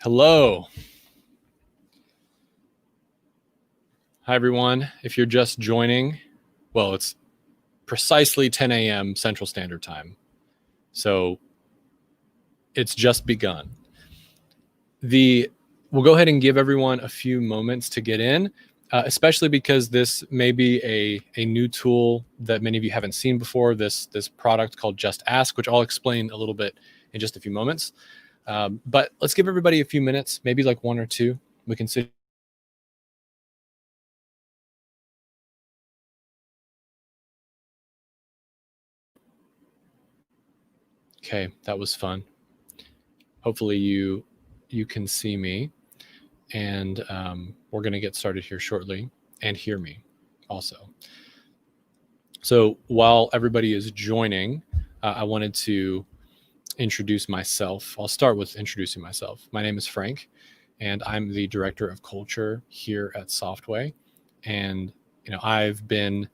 Hello. Hi, everyone. If you're just joining, well, it's precisely 10 a.m. Central Standard Time. So it's just begun. We'll go ahead and give everyone a few moments to get in, especially because this may be a new tool that many of you haven't seen before, this product called Just Ask, which I'll explain a little bit in just a few moments. But let's give everybody a few minutes, maybe like one or two. We can sit. Okay, that was fun. Hopefully you can see me, and we're going to get started here shortly and hear me also. So while everybody is joining, I wanted to introduce myself. I'll start with introducing myself. My name is Frank, and I'm the Director of Culture here at Softway. And I've been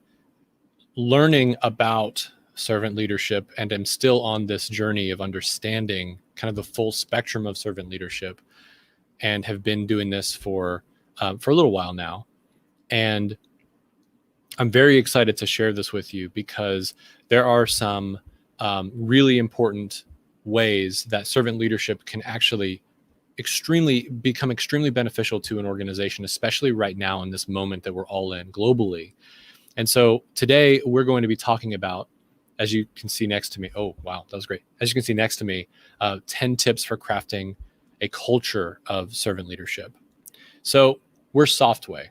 learning about servant leadership and am still on this journey of understanding kind of the full spectrum of servant leadership, and have been doing this for a little while now. And I'm very excited to share this with you because there are some really important ways that servant leadership can actually become extremely beneficial to an organization, especially right now in this moment that we're all in globally. And so today we're going to be talking about, as you can see next to me, oh, wow, that was great. As you can see next to me, 10 tips for crafting a culture of servant leadership. So we're Softway,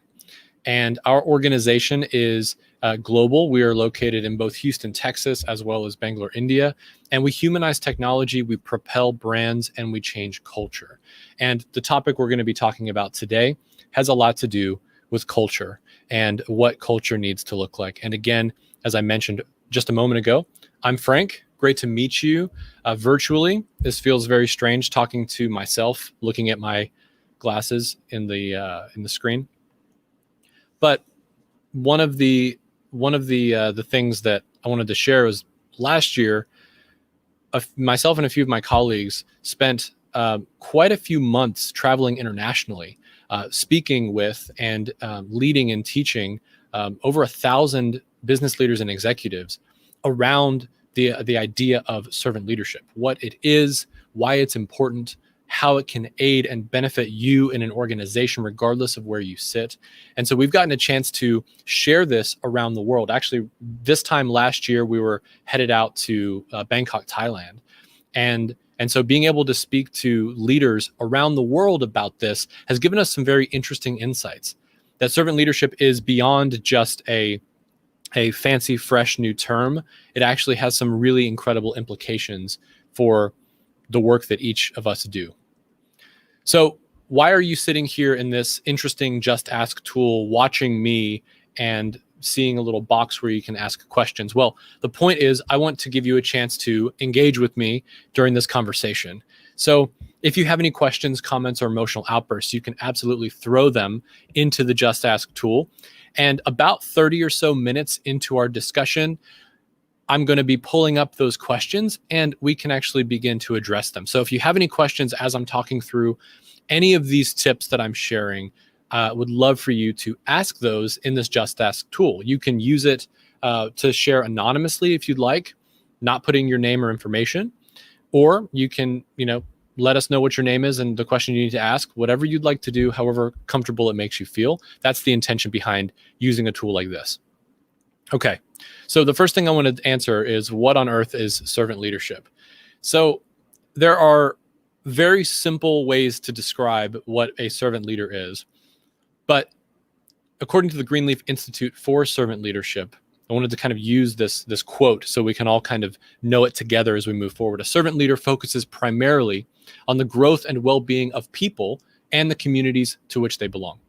and our organization is global. We are located in both Houston, Texas, as well as Bangalore, India. And we humanize technology, we propel brands, and we change culture. And the topic we're going to be talking about today has a lot to do with culture and what culture needs to look like. And again, as I mentioned just a moment ago, I'm Frank. Great to meet you virtually. This feels very strange talking to myself, looking at my glasses in the screen. But one of the things that I wanted to share was last year, myself and a few of my colleagues spent quite a few months traveling internationally, speaking with and leading and teaching over 1,000 business leaders and executives around the idea of servant leadership, what it is, why it's important, how it can aid and benefit you in an organization, regardless of where you sit. And so we've gotten a chance to share this around the world. Actually, this time last year, we were headed out to Bangkok, Thailand. And so being able to speak to leaders around the world about this has given us some very interesting insights. That servant leadership is beyond just a fancy, fresh new term. It actually has some really incredible implications for the work that each of us do. So why are you sitting here in this interesting Just Ask tool, watching me and seeing a little box where you can ask questions? Well, the point is I want to give you a chance to engage with me during this conversation. So if you have any questions, comments, or emotional outbursts, you can absolutely throw them into the Just Ask tool. And about 30 or so minutes into our discussion, I'm going to be pulling up those questions and we can actually begin to address them. So if you have any questions as I'm talking through any of these tips that I'm sharing, would love for you to ask those in this Just Ask tool. You can use it to share anonymously if you'd like, not putting your name or information, or you can, let us know what your name is and the question you need to ask, whatever you'd like to do, however comfortable it makes you feel. That's the intention behind using a tool like this. Okay, so the first thing I want to answer is, what on earth is servant leadership? So there are very simple ways to describe what a servant leader is. But according to the Greenleaf Institute for Servant Leadership, I wanted to kind of use this quote so we can all kind of know it together as we move forward. A servant leader focuses primarily on the growth and well-being of people and the communities to which they belong.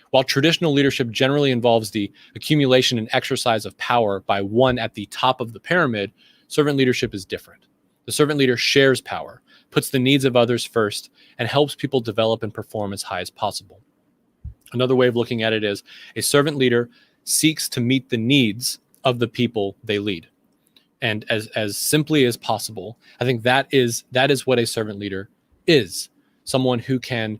While traditional leadership generally involves the accumulation and exercise of power by one at the top of the pyramid, servant leadership is different. The servant leader shares power, puts the needs of others first, and helps people develop and perform as high as possible. Another way of looking at it is a servant leader seeks to meet the needs of the people they lead. And as simply as possible, I think that is what a servant leader is. someone who can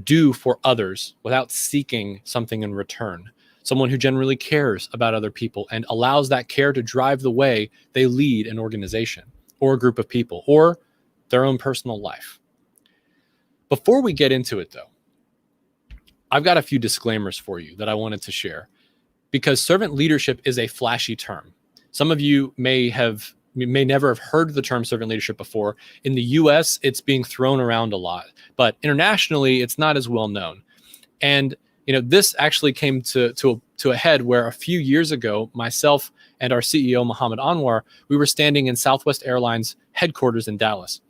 do for others without seeking something in return, someone who generally cares about other people and allows that care to drive the way they lead an organization or a group of people or their own personal life. Before we get into it, though, I've got a few disclaimers for you that I wanted to share, because servant leadership is a flashy term. Some of you may never have heard the term servant leadership before. In the US, it's being thrown around a lot, but internationally, it's not as well known. And this actually came to a head where a few years ago, myself and our CEO, Mohammed Anwar, we were standing in Southwest Airlines headquarters in Dallas.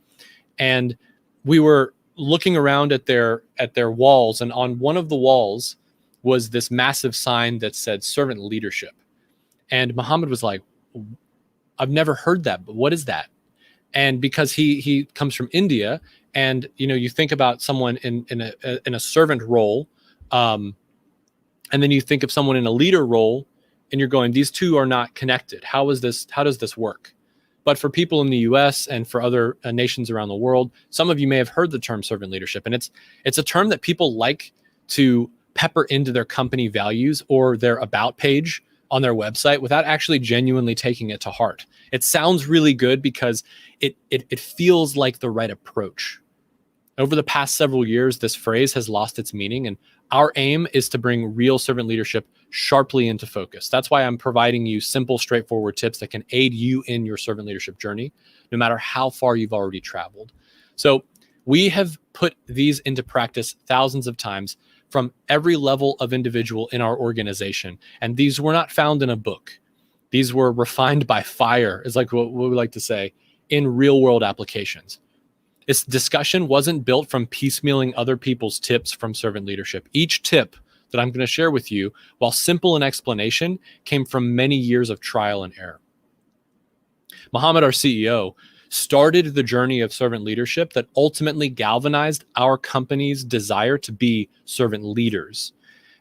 And we were looking around at their walls, and on one of the walls was this massive sign that said servant leadership. And Mohammed was like, I've never heard that, but what is that? And because he comes from India, and you think about someone in a servant role, and then you think of someone in a leader role, and you're going, these two are not connected. How does this work? But for people in the US and for other nations around the world, some of you may have heard the term servant leadership. And it's a term that people like to pepper into their company values or their about page on their website without actually genuinely taking it to heart. It sounds really good because it feels like the right approach. Over the past several years, this phrase has lost its meaning, and our aim is to bring real servant leadership sharply into focus. That's why I'm providing you simple, straightforward tips that can aid you in your servant leadership journey, no matter how far you've already traveled. So we have put these into practice thousands of times from every level of individual in our organization. And these were not found in a book. These were refined by fire, is like what we like to say, in real world applications. This discussion wasn't built from piecemealing other people's tips from servant leadership. Each tip that I'm going to share with you, while simple in explanation, came from many years of trial and error. Mohammed, our CEO, started the journey of servant leadership that ultimately galvanized our company's desire to be servant leaders.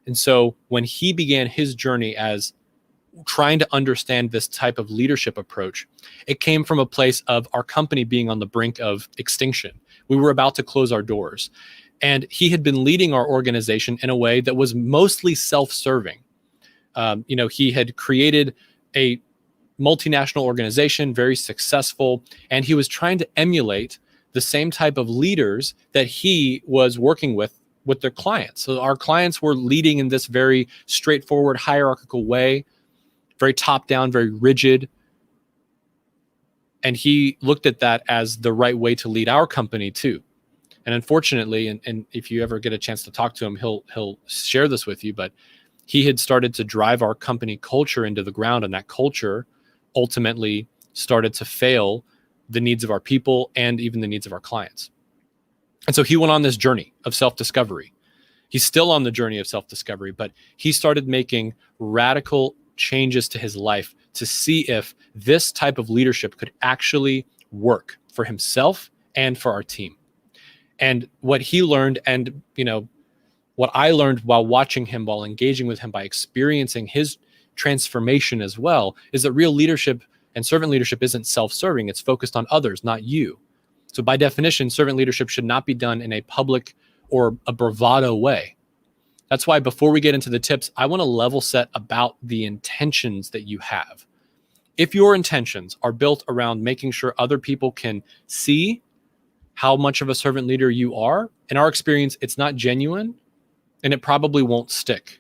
And so when he began his journey as trying to understand this type of leadership approach, it came from a place of our company being on the brink of extinction. We were about to close our doors. And he had been leading our organization in a way that was mostly self-serving. He had created a multinational organization, very successful, and he was trying to emulate the same type of leaders that he was working with their clients. So our clients were leading in this very straightforward, hierarchical way, very top-down, very rigid. And he looked at that as the right way to lead our company too. And unfortunately, and if you ever get a chance to talk to him, he'll share this with you, but he had started to drive our company culture into the ground, and that culture ultimately started to fail the needs of our people and even the needs of our clients. And so he went on this journey of self-discovery. He's still on the journey of self-discovery, but he started making radical changes to his life to see if this type of leadership could actually work for himself and for our team. And what he learned, and what I learned while watching him, while engaging with him, by experiencing his transformation as well, is that real leadership and servant leadership isn't self-serving. It's focused on others, not you. So by definition, servant leadership should not be done in a public or a bravado way. That's why before we get into the tips, I want to level set about the intentions that you have. If your intentions are built around making sure other people can see how much of a servant leader you are, in our experience, it's not genuine, and it probably won't stick.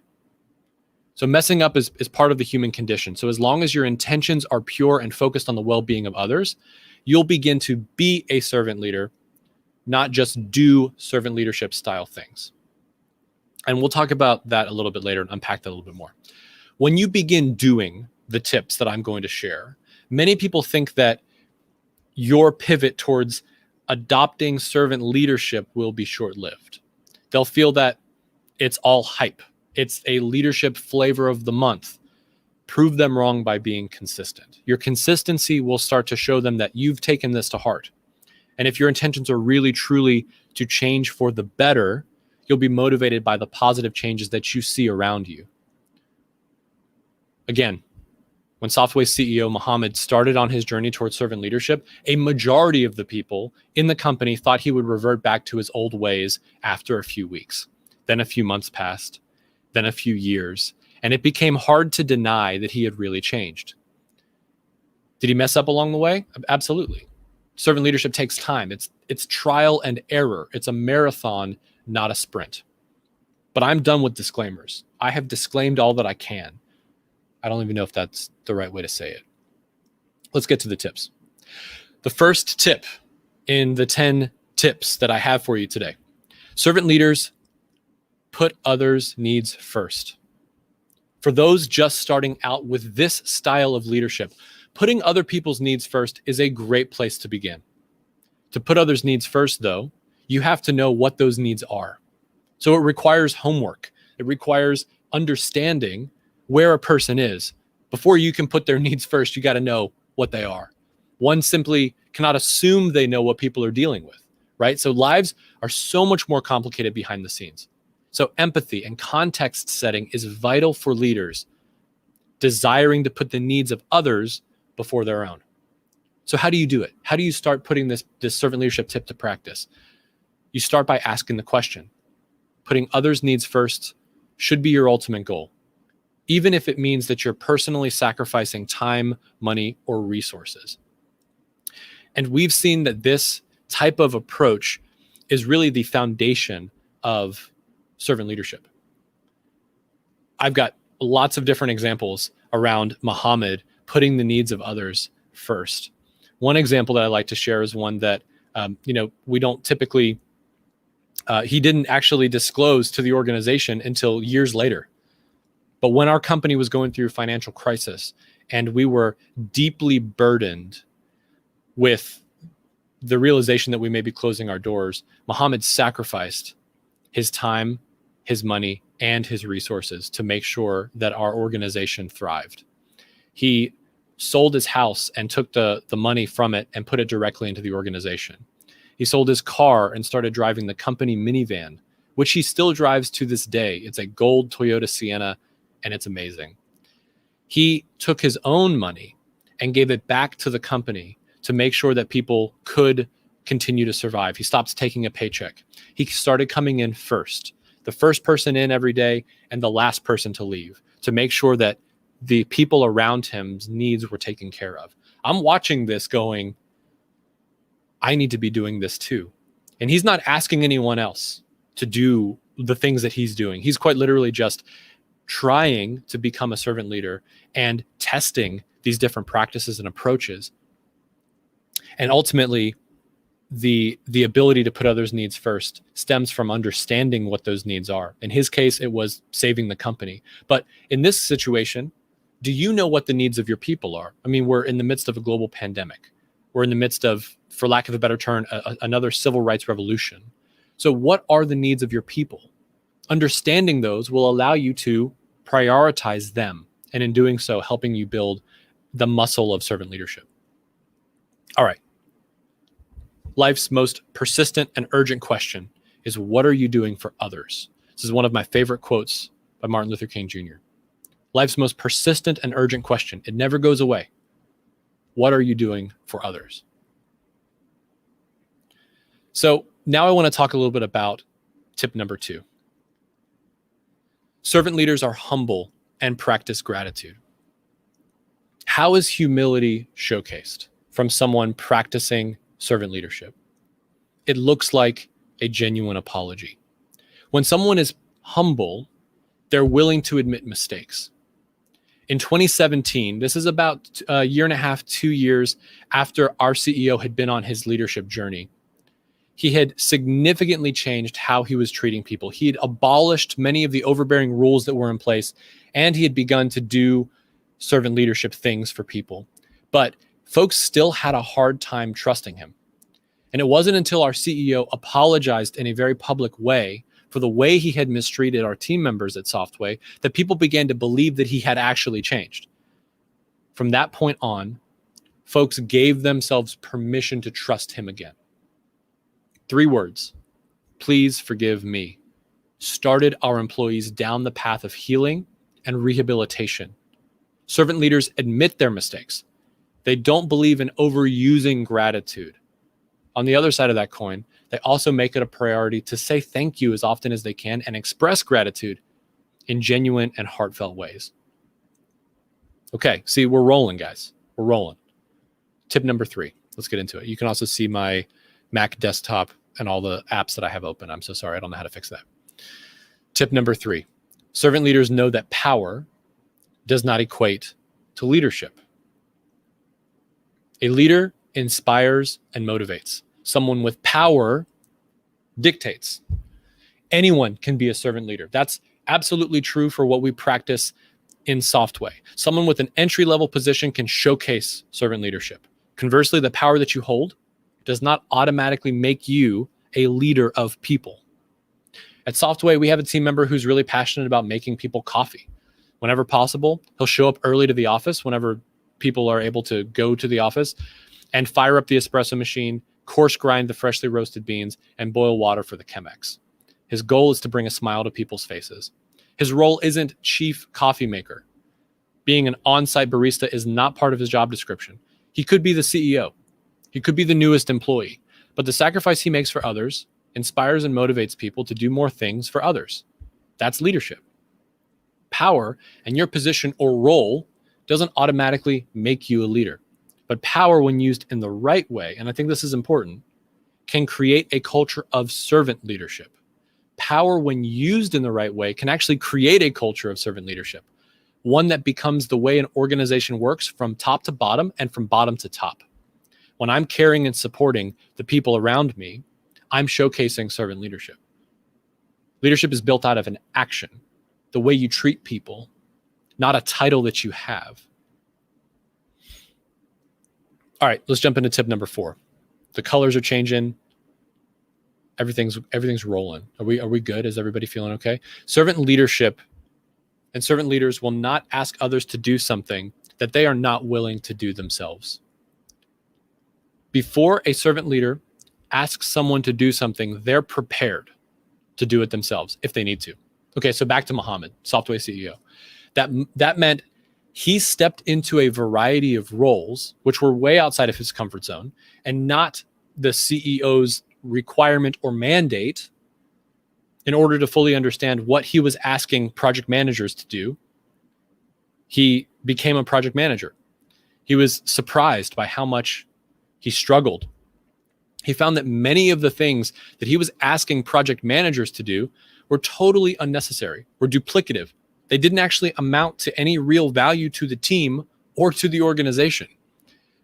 So messing up is part of the human condition. So as long as your intentions are pure and focused on the well-being of others, you'll begin to be a servant leader, not just do servant leadership style things. And we'll talk about that a little bit later and unpack that a little bit more. When you begin doing the tips that I'm going to share, many people think that your pivot towards adopting servant leadership will be short-lived. They'll feel that it's all hype. It's a leadership flavor of the month. Prove them wrong by being consistent. Your consistency will start to show them that you've taken this to heart. And if your intentions are really, truly to change for the better, you'll be motivated by the positive changes that you see around you. Again, When Software's CEO Mohammed started on his journey towards servant leadership, a majority of the people in the company thought he would revert back to his old ways after a few weeks. Then a few months passed, then a few years, and it became hard to deny that he had really changed. Did he mess up along the way? Absolutely. Servant leadership takes time. It's trial and error. It's a marathon, not a sprint. But I'm done with disclaimers. I have disclaimed all that I can. I don't even know if that's the right way to say it. Let's get to the tips. The first tip in the 10 tips that I have for you today. Servant leaders put others' needs first. For those just starting out with this style of leadership, putting other people's needs first is a great place to begin. To put others' needs first, though, you have to know what those needs are. So it requires homework. It requires understanding where a person is. Before you can put their needs first, you got to know what they are. One simply cannot assume they know what people are dealing with, right? So lives are so much more complicated behind the scenes. So empathy and context setting is vital for leaders desiring to put the needs of others before their own. So how do you do it? How do you start putting this servant leadership tip to practice? You start by asking the question. Putting others' needs first should be your ultimate goal, even if it means that you're personally sacrificing time, money, or resources. And we've seen that this type of approach is really the foundation of servant leadership. I've got lots of different examples around Muhammad putting the needs of others first. One example that I like to share is one that we don't typically. He didn't actually disclose to the organization until years later. But when our company was going through a financial crisis and we were deeply burdened with the realization that we may be closing our doors, Muhammad sacrificed his time, his money, and his resources to make sure that our organization thrived. He sold his house and took the money from it and put it directly into the organization. He sold his car and started driving the company minivan, which he still drives to this day. It's a gold Toyota Sienna, and it's amazing. He took his own money and gave it back to the company to make sure that people could continue to survive. He stopped taking a paycheck. He started coming in first, the first person in every day and the last person to leave, to make sure that the people around him's needs were taken care of. I'm watching this going, I need to be doing this too. And he's not asking anyone else to do the things that he's doing. He's quite literally just trying to become a servant leader and testing these different practices and approaches. And ultimately, the ability to put others' needs first stems from understanding what those needs are. In his case, it was saving the company. But in this situation, do you know what the needs of your people are? I mean, we're in the midst of a global pandemic. We're in the midst of, for lack of a better term, another civil rights revolution. So what are the needs of your people? Understanding those will allow you to prioritize them, and in doing so, helping you build the muscle of servant leadership. All right. Life's most persistent and urgent question is, what are you doing for others? This is one of my favorite quotes by Martin Luther King Jr. Life's most persistent and urgent question. It never goes away. What are you doing for others? So now I want to talk a little bit about tip number 2. Servant leaders are humble and practice gratitude. How is humility showcased from someone practicing servant leadership? It looks like a genuine apology. When someone is humble, they're willing to admit mistakes. In 2017, this is about a year and a half, 2 years after our CEO had been on his leadership journey, he had significantly changed how he was treating people. He had abolished many of the overbearing rules that were in place, and he had begun to do servant leadership things for people. But folks still had a hard time trusting him. And it wasn't until our CEO apologized in a very public way for the way he had mistreated our team members at Softway that people began to believe that he had actually changed. From that point on, folks gave themselves permission to trust him again. 3 words, please forgive me, started our employees down the path of healing and rehabilitation. Servant leaders admit their mistakes. They don't believe in overusing gratitude. On the other side of that coin, they also make it a priority to say thank you as often as they can and express gratitude in genuine and heartfelt ways. Okay, see, we're rolling, guys. We're rolling. Tip number 3. Let's get into it. You can also see my Mac desktop and all the apps that I have open. I'm so sorry. I don't know how to fix that. Tip number 3. Servant leaders know that power does not equate to leadership. A leader inspires and motivates. Someone with power dictates. Anyone can be a servant leader. That's absolutely true for what we practice in Softway. Someone with an entry-level position can showcase servant leadership. Conversely, the power that you hold does not automatically make you a leader of people. At Softway, we have a team member who's really passionate about making people coffee. Whenever possible, he'll show up early to the office whenever people are able to go to the office and fire up the espresso machine, coarse grind the freshly roasted beans, and boil water for the Chemex. His goal is to bring a smile to people's faces. His role isn't chief coffee maker. Being an on-site barista is not part of his job description. He could be the CEO. He could be the newest employee. But the sacrifice he makes for others inspires and motivates people to do more things for others. That's leadership. Power and your position or role doesn't automatically make you a leader. But power, when used in the right way, and I think this is important, can create a culture of servant leadership. Power, when used in the right way, can actually create a culture of servant leadership, one that becomes the way an organization works from top to bottom and from bottom to top. When I'm caring and supporting the people around me, I'm showcasing servant leadership. Leadership is built out of an action, the way you treat people, not a title that you have. All right, let's jump into tip number 4. The colors are changing. Everything's rolling. Are we good? Is everybody feeling okay? Servant leadership and servant leaders will not ask others to do something that they are not willing to do themselves. Before a servant leader asks someone to do something, they're prepared to do it themselves if they need to. Okay, so back to Muhammad, Softway CEO. That meant he stepped into a variety of roles, which were way outside of his comfort zone, and not the CEO's requirement or mandate in order to fully understand what he was asking project managers to do. He became a project manager. He was surprised by how much he struggled. He found that many of the things that he was asking project managers to do were totally unnecessary, were duplicative. They didn't actually amount to any real value to the team or to the organization.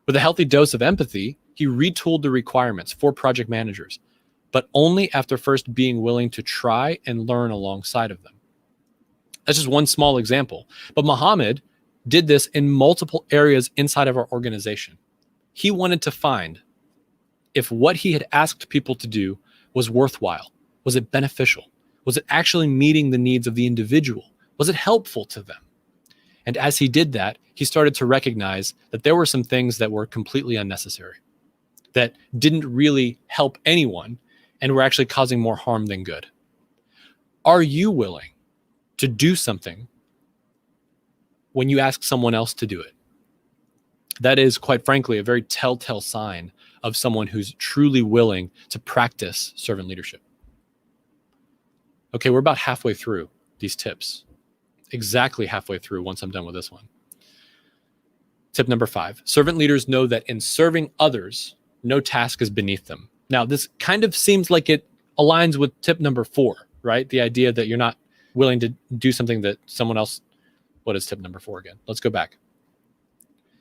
With a healthy dose of empathy, he retooled the requirements for project managers, but only after first being willing to try and learn alongside of them. That's just one small example. But Muhammad did this in multiple areas inside of our organization. He wanted to find if what he had asked people to do was worthwhile. Was it beneficial? Was it actually meeting the needs of the individual? Was it helpful to them? And as he did that, he started to recognize that there were some things that were completely unnecessary, that didn't really help anyone and were actually causing more harm than good. Are you willing to do something when you ask someone else to do it? That is, quite frankly, a very telltale sign of someone who's truly willing to practice servant leadership. Okay, we're about halfway through these tips. Exactly halfway through once I'm done with this one. Tip number 5, servant leaders know that in serving others, no task is beneath them. Now, this kind of seems like it aligns with tip number 4, right? The idea that you're not willing to do something that someone else. What is tip number 4 again? Let's go back.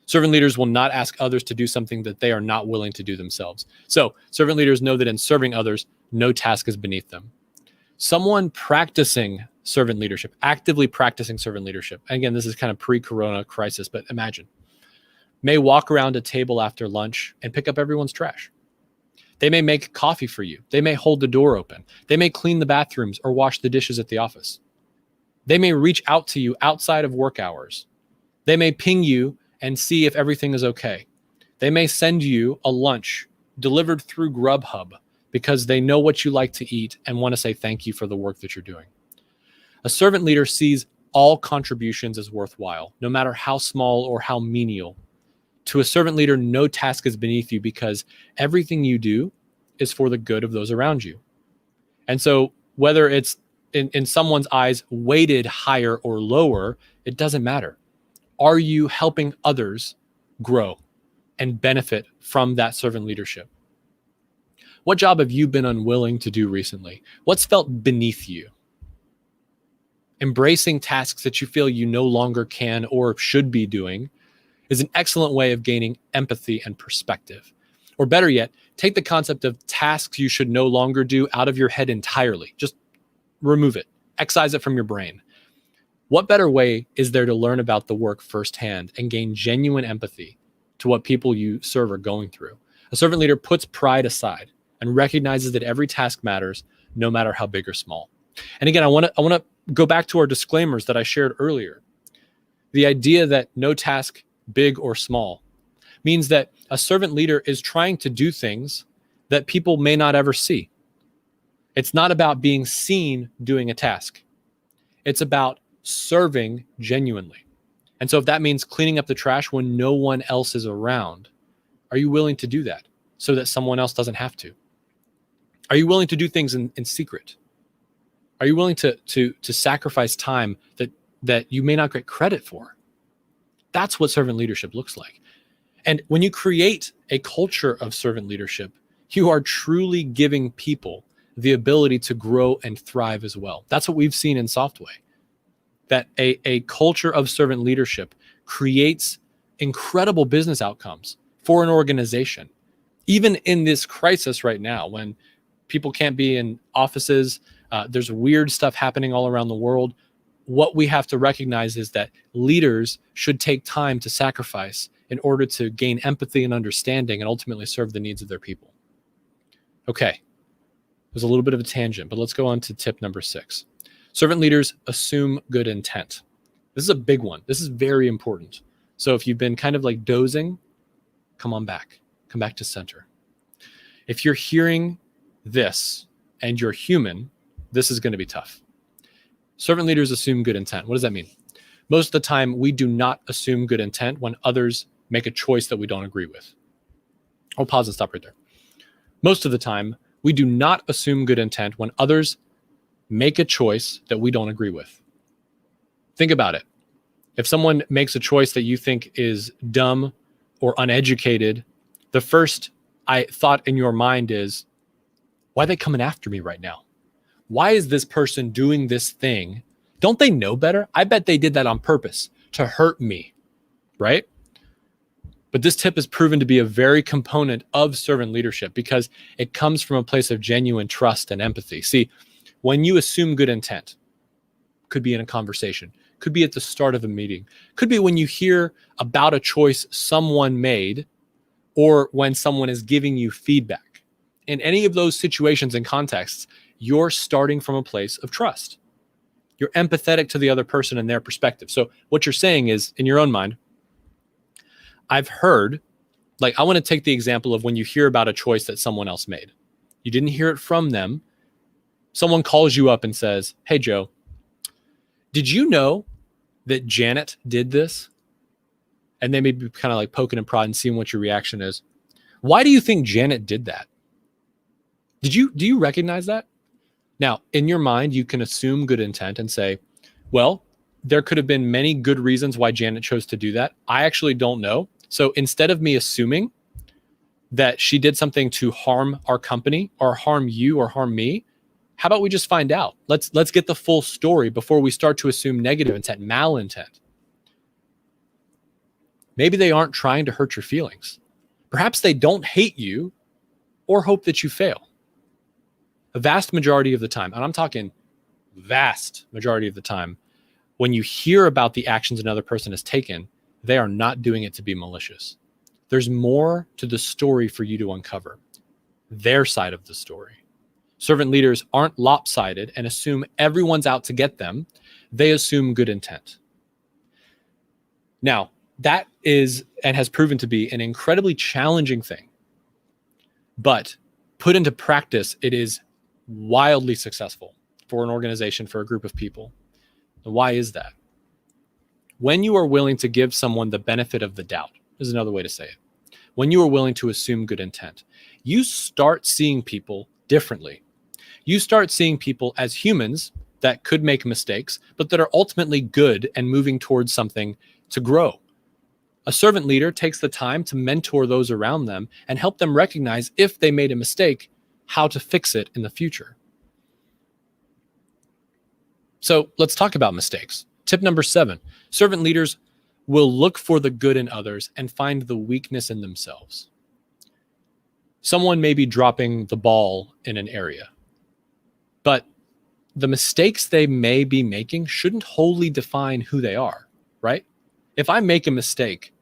Servant leaders will not ask others to do something that they are not willing to do themselves. So servant leaders know that in serving others, no task is beneath them. Someone practicing servant leadership, actively practicing servant leadership, and again, this is kind of pre-corona crisis, but imagine, may walk around a table after lunch and pick up everyone's trash. They may make coffee for you. They may hold the door open. They may clean the bathrooms or wash the dishes at the office. They may reach out to you outside of work hours. They may ping you and see if everything is okay. They may send you a lunch delivered through Grubhub because they know what you like to eat and want to say thank you for the work that you're doing. A servant leader sees all contributions is worthwhile, no matter how small or how menial. To a servant leader, no task is beneath you because everything you do is for the good of those around you. And so whether it's in someone's eyes weighted higher or lower, it doesn't matter. Are you helping others grow and benefit from that servant leadership? What job have you been unwilling to do recently? What's felt beneath you? Embracing tasks that you feel you no longer can or should be doing is an excellent way of gaining empathy and perspective. Or better yet, take the concept of tasks you should no longer do out of your head entirely. Just remove it, excise it from your brain. What better way is there to learn about the work firsthand and gain genuine empathy to what people you serve are going through? A servant leader puts pride aside and recognizes that every task matters, no matter how big or small. And again, I want to go back to our disclaimers that I shared earlier. The idea that no task, big or small, means that a servant leader is trying to do things that people may not ever see. It's not about being seen doing a task. It's about serving genuinely. And so if that means cleaning up the trash when no one else is around, are you willing to do that so that someone else doesn't have to? Are you willing to do things in secret? Are you willing to sacrifice time that you may not get credit for? That's what servant leadership looks like. And when you create a culture of servant leadership, you are truly giving people the ability to grow and thrive as well. That's what we've seen in Softway, that a culture of servant leadership creates incredible business outcomes for an organization. Even in this crisis right now, when people can't be in offices, there's weird stuff happening all around the world. What we have to recognize is that leaders should take time to sacrifice in order to gain empathy and understanding and ultimately serve the needs of their people. Okay, there's a little bit of a tangent, but let's go on to tip number 6. Servant leaders assume good intent. This is a big one. This is very important. So if you've been kind of like dozing, come on back. Come back to center. If you're hearing this and you're human, this is going to be tough. Servant leaders assume good intent. What does that mean? Most of the time, we do not assume good intent when others make a choice that we don't agree with. I'll pause and stop right there. Most of the time, we do not assume good intent when others make a choice that we don't agree with. Think about it. If someone makes a choice that you think is dumb or uneducated, the first thought in your mind is, why are they coming after me right now? Why is this person doing this thing? Don't they know better? I bet they did that on purpose to hurt me, right? But this tip is proven to be a very component of servant leadership because it comes from a place of genuine trust and empathy. See, when you assume good intent, could be in a conversation, could be at the start of a meeting, could be when you hear about a choice someone made or when someone is giving you feedback. In any of those situations and contexts, you're starting from a place of trust. You're empathetic to the other person and their perspective. So what you're saying is, in your own mind, I've heard, I want to take the example of when you hear about a choice that someone else made. You didn't hear it from them. Someone calls you up and says, hey, Joe, did you know that Janet did this? And they may be kind of like poking and prodding, seeing what your reaction is. Why do you think Janet did that? Do you recognize that? Now, in your mind, you can assume good intent and say, well, there could have been many good reasons why Janet chose to do that. I actually don't know. So instead of me assuming that she did something to harm our company or harm you or harm me, how about we just find out? Let's get the full story before we start to assume negative intent, malintent. Maybe they aren't trying to hurt your feelings. Perhaps they don't hate you or hope that you fail. A vast majority of the time, and I'm talking vast majority of the time, when you hear about the actions another person has taken, they are not doing it to be malicious. There's more to the story for you to uncover. Their side of the story. Servant leaders aren't lopsided and assume everyone's out to get them. They assume good intent. Now, that is and has proven to be an incredibly challenging thing. But put into practice, it is wildly successful for an organization, for a group of people. And why is that? When you are willing to give someone the benefit of the doubt, is another way to say it. When you are willing to assume good intent, you start seeing people differently. You start seeing people as humans that could make mistakes, but that are ultimately good and moving towards something to grow. A servant leader takes the time to mentor those around them and help them recognize if they made a mistake, how to fix it in the future. So let's talk about mistakes. Tip number 7, servant leaders will look for the good in others and find the weakness in themselves. Someone may be dropping the ball in an area, but the mistakes they may be making shouldn't wholly define who they are, right? If I make a mistake,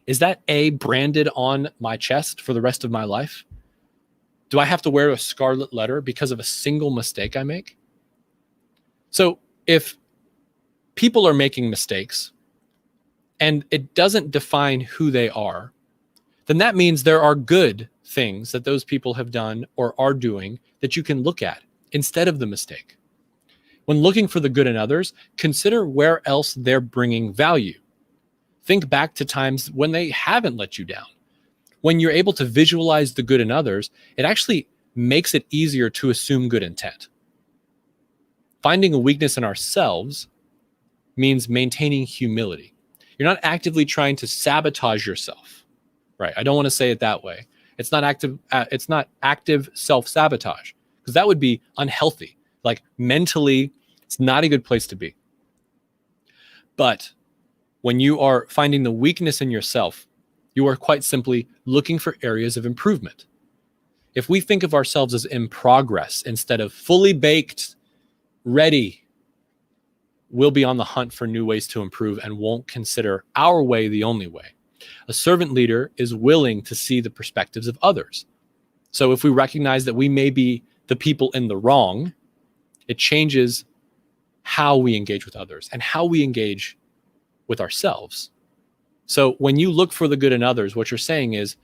is that branded on my chest for the rest of my life? Do I have to wear a scarlet letter because of a single mistake I make? So if people are making mistakes and it doesn't define who they are, then that means there are good things that those people have done or are doing that you can look at instead of the mistake. When looking for the good in others, consider where else they're bringing value. Think back to times when they haven't let you down. When you're able to visualize the good in others, it actually makes it easier to assume good intent. Finding a weakness in ourselves means maintaining humility. You're not actively trying to sabotage yourself, right? I don't want to say it that way. It's not active self-sabotage, because that would be unhealthy. Like mentally, it's not a good place to be. But when you are finding the weakness in yourself, you are quite simply looking for areas of improvement. If we think of ourselves as in progress instead of fully baked, ready, we'll be on the hunt for new ways to improve and won't consider our way the only way. A servant leader is willing to see the perspectives of others. So if we recognize that we may be the people in the wrong, it changes how we engage with others and how we engage with ourselves. So when you look for the good in others, what you're saying is,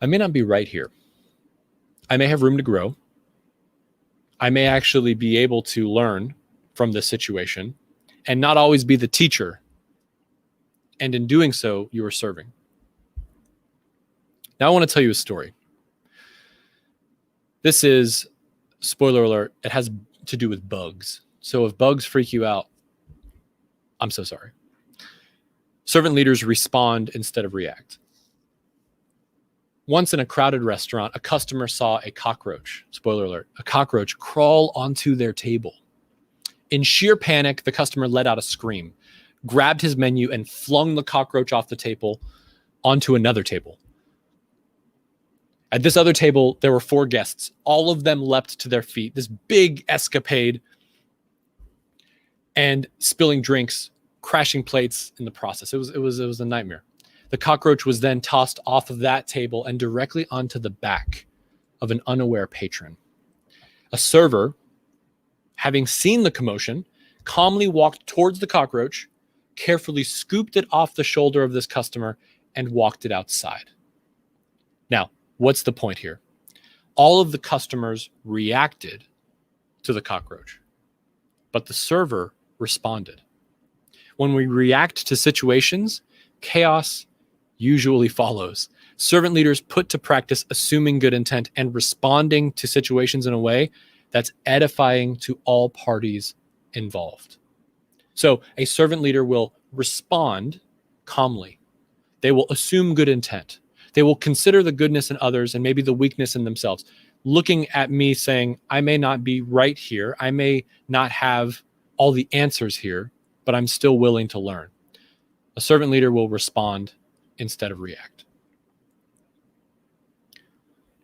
I may not be right here. I may have room to grow. I may actually be able to learn from this situation and not always be the teacher. And in doing so, you are serving. Now I want to tell you a story. This is, spoiler alert, it has to do with bugs. So if bugs freak you out, I'm so sorry. Servant leaders respond instead of react. Once in a crowded restaurant, a customer saw a cockroach, spoiler alert, a cockroach crawl onto their table. In sheer panic, the customer let out a scream, grabbed his menu, and flung the cockroach off the table onto another table. At this other table, there were 4 guests. All of them leapt to their feet. This big escapade, and spilling drinks, crashing plates in the process. It was a nightmare. The cockroach was then tossed off of that table and directly onto the back of an unaware patron. A server, having seen the commotion, calmly walked towards the cockroach, carefully scooped it off the shoulder of this customer, and walked it outside. Now, what's the point here? All of the customers reacted to the cockroach, but the server responded. When we react to situations, chaos usually follows. Servant leaders put to practice assuming good intent and responding to situations in a way that's edifying to all parties involved. So a servant leader will respond calmly. They will assume good intent. They will consider the goodness in others and maybe the weakness in themselves. Looking at me saying, I may not be right here. I may not have all the answers here, but I'm still willing to learn. A servant leader will respond instead of react.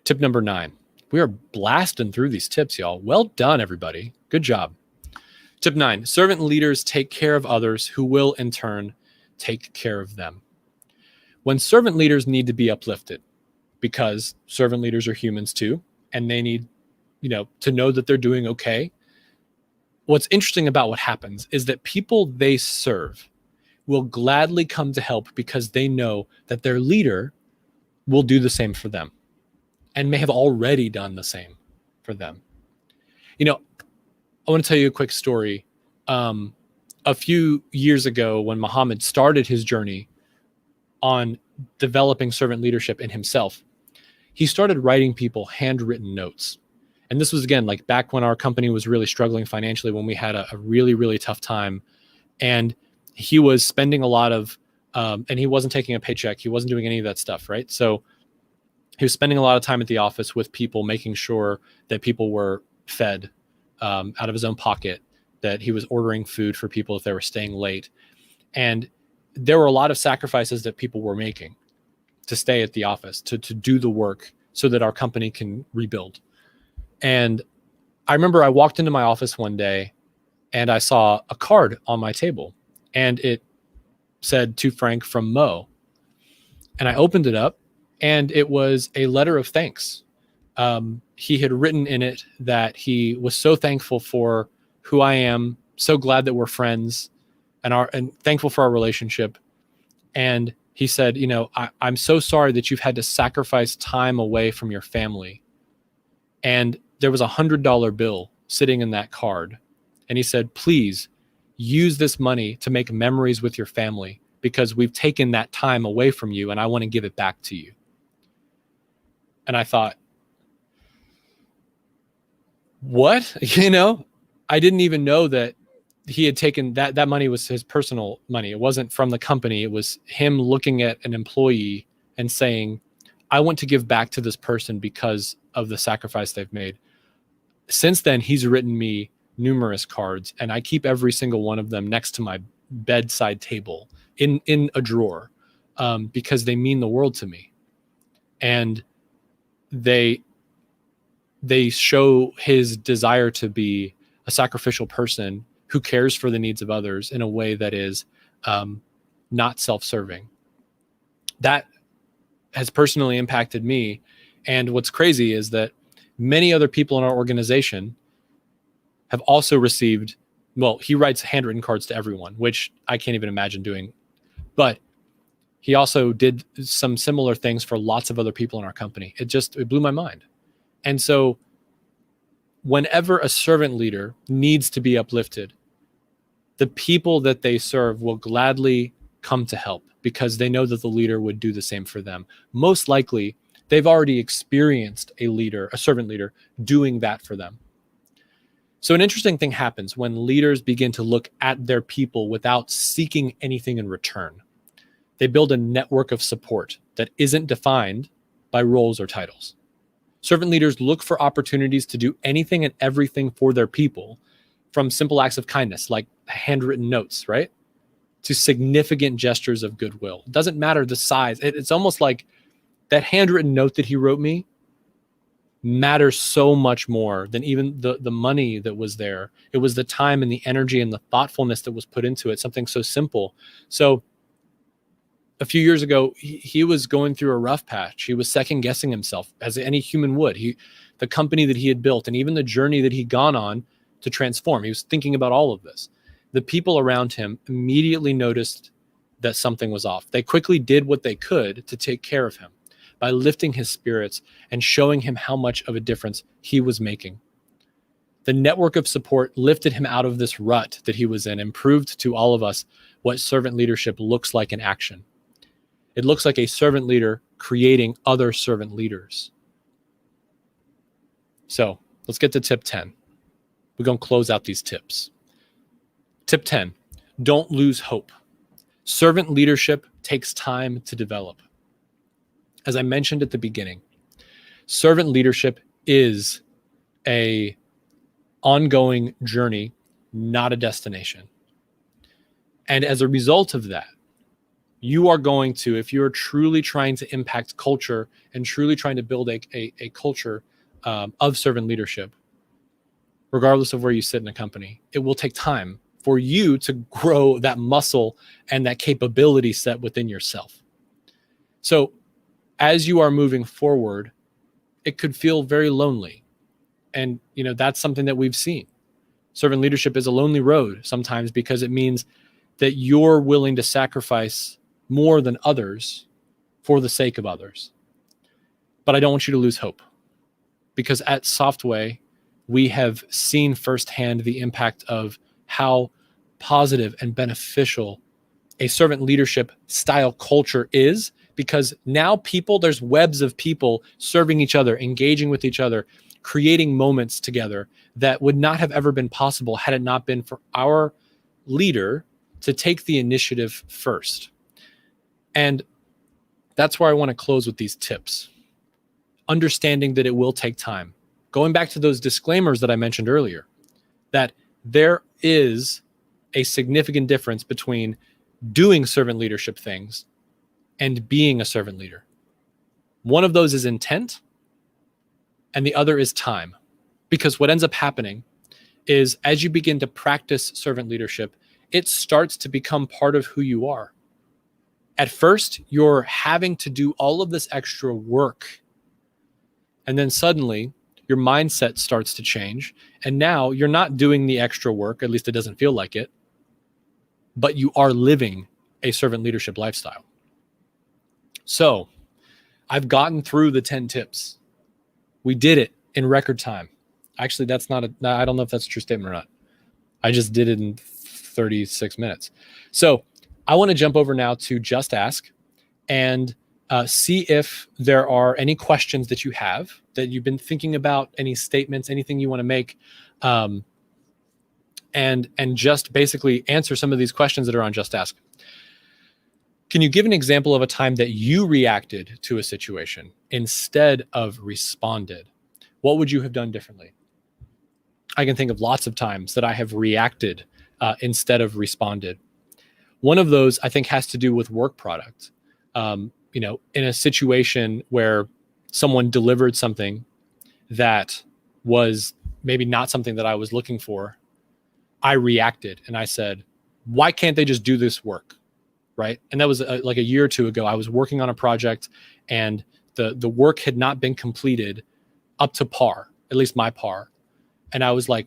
Tip number 9. We are blasting through these tips, y'all. Well done, everybody. Good job. Tip 9. Servant leaders take care of others who will, in turn, take care of them. When servant leaders need to be uplifted, because servant leaders are humans too, and they need, to know that they're doing okay. What's interesting about what happens is that people they serve will gladly come to help because they know that their leader will do the same for them and may have already done the same for them. I want to tell you a quick story. a few years ago, when Muhammad started his journey on developing servant leadership in himself, he started writing people handwritten notes. And this was, again, like back when our company was really struggling financially, when we had a really, really tough time. And he was spending a lot of, and he wasn't taking a paycheck. He wasn't doing any of that stuff, right? So he was spending a lot of time at the office with people, making sure that people were fed out of his own pocket, that he was ordering food for people if they were staying late. And there were a lot of sacrifices that people were making to stay at the office, to do the work so that our company can rebuild. And I remember I walked into my office one day and I saw a card on my table, and it said, "To Frank from Mo." And I opened it up, and it was a letter of thanks. He had written in it that he was so thankful for who I am, so glad that we're friends, and thankful for our relationship. And he said, I'm so sorry that you've had to sacrifice time away from your family. And there was $100 bill sitting in that card. And he said, please use this money to make memories with your family, because we've taken that time away from you and I want to give it back to you. And I thought, what? I didn't even know that he had taken that money was his personal money. It wasn't from the company. It was him looking at an employee and saying, I want to give back to this person because of the sacrifice they've made. Since then, he's written me numerous cards, and I keep every single one of them next to my bedside table in a drawer, because they mean the world to me. And they show his desire to be a sacrificial person who cares for the needs of others in a way that is not self-serving. That has personally impacted me. And what's crazy is that many other people in our organization have also received, well, he writes handwritten cards to everyone, which I can't even imagine doing. But he also did some similar things for lots of other people in our company. It blew my mind. And so whenever a servant leader needs to be uplifted, the people that they serve will gladly come to help because they know that the leader would do the same for them. Most likely, they've already experienced a servant leader, doing that for them. So an interesting thing happens when leaders begin to look at their people without seeking anything in return. They build a network of support that isn't defined by roles or titles. Servant leaders look for opportunities to do anything and everything for their people, from simple acts of kindness, like handwritten notes, right, to significant gestures of goodwill. It doesn't matter the size. It's almost like that handwritten note that he wrote me matters so much more than even the money that was there. It was the time and the energy and the thoughtfulness that was put into it, something so simple. So a few years ago, he was going through a rough patch. He was second guessing himself, as any human would. The company that he had built, and even the journey that he'd gone on to transform, he was thinking about all of this. The people around him immediately noticed that something was off. They quickly did what they could to take care of him by lifting his spirits and showing him how much of a difference he was making. The network of support lifted him out of this rut that he was in and proved to all of us what servant leadership looks like in action. It looks like a servant leader creating other servant leaders. So let's get to tip 10. We're going to close out these tips. Tip 10, don't lose hope. Servant leadership takes time to develop. As I mentioned at the beginning, servant leadership is an ongoing journey, not a destination. And as a result of that, you are going to, if you're truly trying to impact culture and truly trying to build a culture of servant leadership, regardless of where you sit in a company, it will take time for you to grow that muscle and that capability set within yourself. So as you are moving forward, it could feel very lonely. And, that's something that we've seen. Servant leadership is a lonely road sometimes because it means that you're willing to sacrifice more than others for the sake of others. But I don't want you to lose hope, because at Softway, we have seen firsthand the impact of how positive and beneficial a servant leadership style culture is, because now there's webs of people serving each other, engaging with each other, creating moments together that would not have ever been possible had it not been for our leader to take the initiative first. And that's where I want to close with these tips. Understanding that it will take time. Going back to those disclaimers that I mentioned earlier, that there is a significant difference between doing servant leadership things and being a servant leader. One of those is intent, and the other is time. Because what ends up happening is as you begin to practice servant leadership, it starts to become part of who you are. At first, you're having to do all of this extra work. And then suddenly, your mindset starts to change. And now you're not doing the extra work, at least it doesn't feel like it, but you are living a servant leadership lifestyle. So I've gotten through the 10 tips. We did it in record time. Actually, I don't know if that's a true statement or not. I just did it in 36 minutes. So I want to jump over now to Just Ask and see if there are any questions that you have that you've been thinking about, any statements, anything you want to make, and just basically answer some of these questions that are on Just Ask. Can you give an example of a time that you reacted to a situation instead of responded? What would you have done differently? I can think of lots of times that I have reacted instead of responded. One of those I think has to do with work product. In a situation where someone delivered something that was maybe not something that I was looking for, I reacted and I said, why can't they just do this work? Right. And that was like a year or two ago. I was working on a project and the work had not been completed up to par, at least my par. And I was like,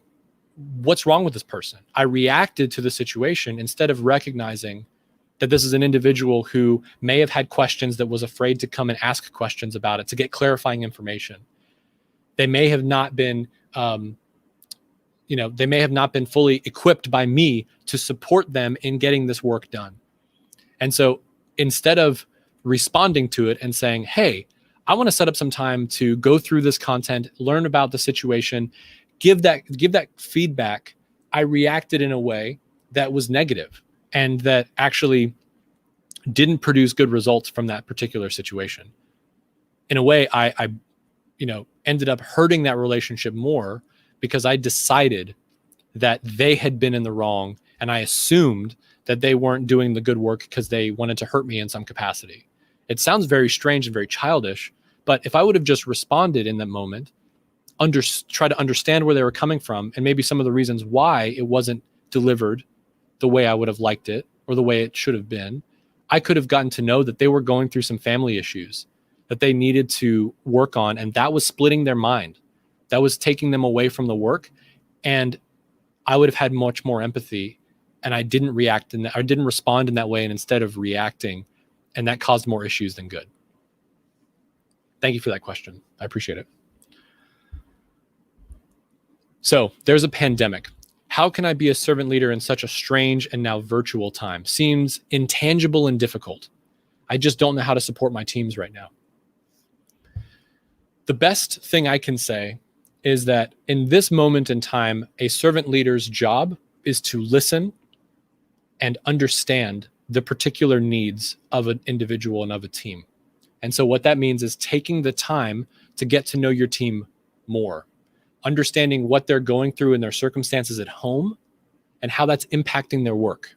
what's wrong with this person? I reacted to the situation instead of recognizing that this is an individual who may have had questions, that was afraid to come and ask questions about it, to get clarifying information. They may have not been, they may have not been fully equipped by me to support them in getting this work done. And so instead of responding to it and saying, hey, I want to set up some time to go through this content, learn about the situation, give that feedback, I reacted in a way that was negative and that actually didn't produce good results from that particular situation. In a way, I ended up hurting that relationship more because I decided that they had been in the wrong and I assumed that they weren't doing the good work because they wanted to hurt me in some capacity. It sounds very strange and very childish, but if I would have just responded in that moment, try to understand where they were coming from and maybe some of the reasons why it wasn't delivered the way I would have liked it or the way it should have been, I could have gotten to know that they were going through some family issues that they needed to work on, and that was splitting their mind. That was taking them away from the work, and I would have had much more empathy, and I didn't respond in that way, and instead of reacting, and that caused more issues than good. Thank you for that question. I appreciate it. So there's a pandemic. How can I be a servant leader in such a strange and now virtual time? Seems intangible and difficult. I just don't know how to support my teams right now. The best thing I can say is that in this moment in time, a servant leader's job is to listen and understand the particular needs of an individual and of a team. And so what that means is taking the time to get to know your team more, understanding what they're going through in their circumstances at home and how that's impacting their work.